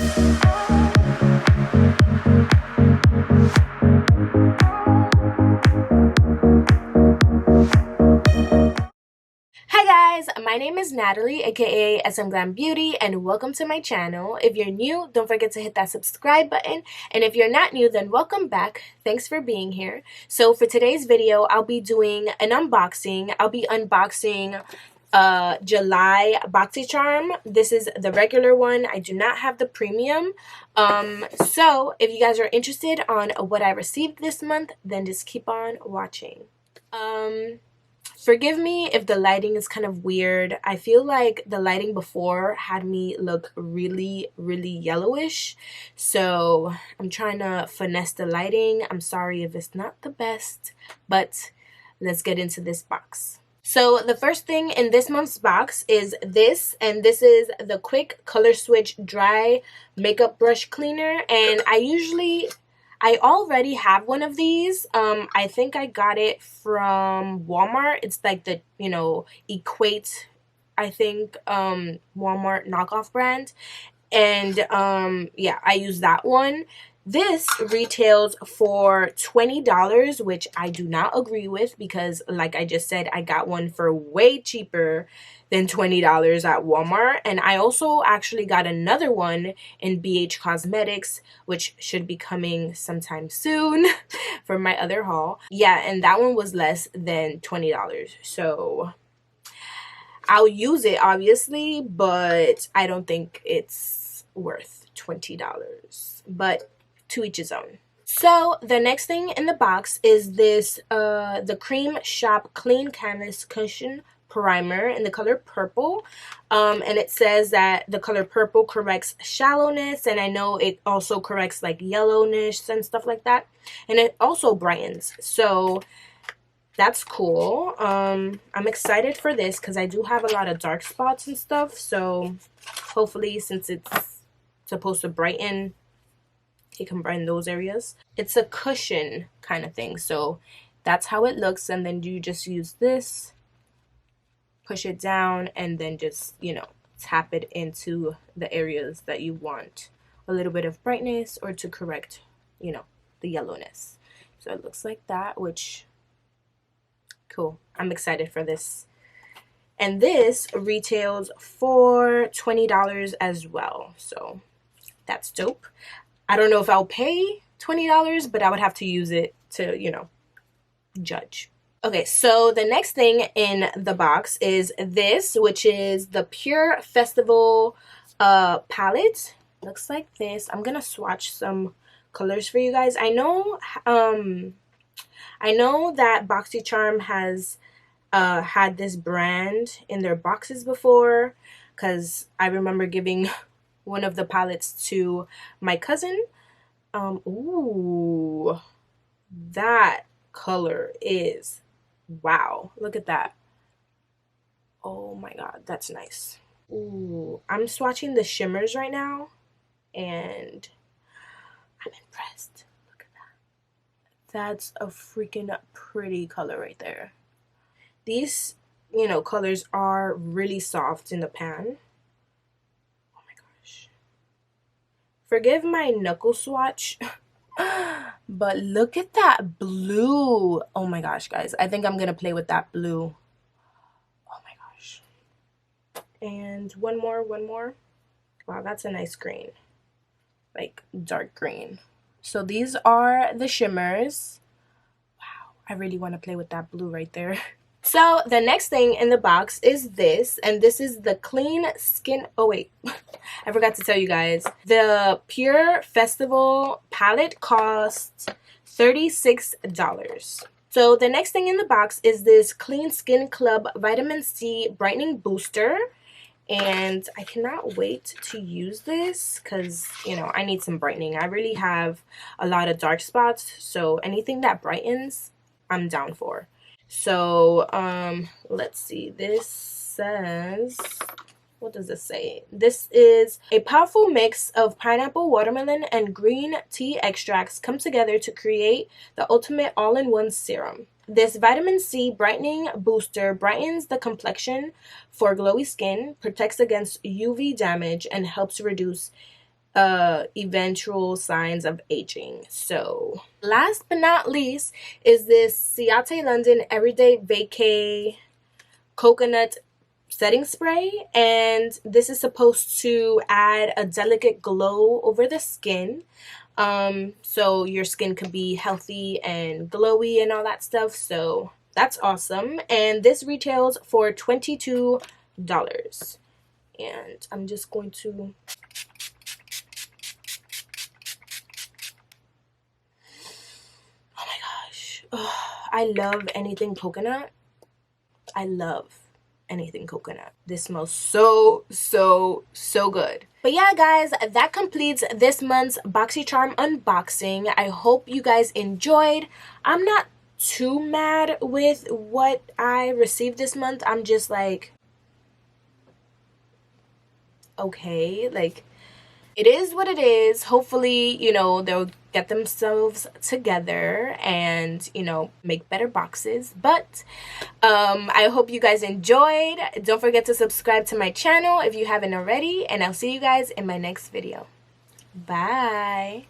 Hi guys, my name is Natalie, aka SM.GLAMBEAUTY, and welcome to my channel. If you're new, don't forget to hit that subscribe button, and if you're not new, then welcome back. Thanks for being here. So for today's video, I'll be doing an unboxing. I'll be unboxing July Boxycharm. This is the regular one. I do not have the premium. So if you guys are interested on what I received this month, then just keep on watching. Forgive me if the lighting is kind of weird. I feel like the lighting before had me look really yellowish. So I'm trying to finesse the lighting. I'm sorry if it's not the best, but let's get into this box. So the first thing in this month's box is this, and this is the Quick Color Switch Dry Makeup Brush Cleaner. And I already have one of these. I think I got it from Walmart. It's like the, Equate, I think, Walmart knockoff brand. And, yeah, I use that one. This retails for $20, which I do not agree with because, like I just said, I got one for way cheaper than $20 at Walmart. And I also actually got another one in BH Cosmetics, which should be coming sometime soon for my other haul. Yeah, and that one was less than $20. So I'll use it, obviously, but I don't think it's worth $20. But to each his own. So the next thing in the box is this the Crème Shop Clean Canvas Cushion Primer in the color purple, and it says that the color purple corrects shallowness, and I know it also corrects like yellowness and stuff like that, and it also brightens, so that's cool. I'm excited for this because I do have a lot of dark spots and stuff, so hopefully, since it's supposed to brighten, it can brighten those areas. It's a cushion kind of thing, so that's how it looks. And then you just use this, push it down, and then just tap it into the areas that you want a little bit of brightness or to correct the yellowness. So it looks like that, which cool. I'm excited for this. And this retails for $20 as well, so that's dope. I don't know if I'll pay $20, but I would have to use it to, judge. Okay, so the next thing in the box is this, which is the Pure Festival palette. Looks like this. I'm gonna swatch some colors for you guys. I know that Boxycharm has had this brand in their boxes before, because I remember giving one of the palettes to my cousin. Ooh, that color is, wow, look at that. Oh my god, that's nice. Ooh, I'm swatching the shimmers right now, and I'm impressed. Look at that. That's a freaking pretty color right there. These, colors are really soft in the pan. Forgive my knuckle swatch, but look at that blue. Oh my gosh, guys. I think I'm going to play with that blue. Oh my gosh. And one more. Wow, that's a nice green. Like dark green. So these are the shimmers. Wow, I really want to play with that blue right there. So the next thing in the box is this, and this is the Clean Skin, oh wait, I forgot to tell you guys. The Pure Festival palette costs $36. So the next thing in the box is this Clean Skin Club Vitamin C Brightening Booster. And I cannot wait to use this because, I need some brightening. I really have a lot of dark spots, so anything that brightens, I'm down for. So, let's see. This says, what does this say? This is a powerful mix of pineapple, watermelon, and green tea extracts come together to create the ultimate all-in-one serum. This vitamin C brightening booster brightens the complexion for glowy skin, protects against UV damage, and helps reduce eventual signs of aging. So last but not least is this Ciate London Everyday Vacay Coconut Setting Spray, and this is supposed to add a delicate glow over the skin, so your skin could be healthy and glowy and all that stuff. So that's awesome, and this retails for $22. And I'm just going to I love anything coconut. I love anything coconut. This smells so good. But yeah, guys, that completes this month's Boxycharm unboxing. I hope you guys enjoyed. I'm not too mad with what I received this month. I'm just like, okay, like, it is what it is. Hopefully, you know, they'll get themselves together and, you know, make better boxes. But I hope you guys enjoyed. Don't forget to subscribe to my channel if you haven't already, and I'll see you guys in my next video. Bye.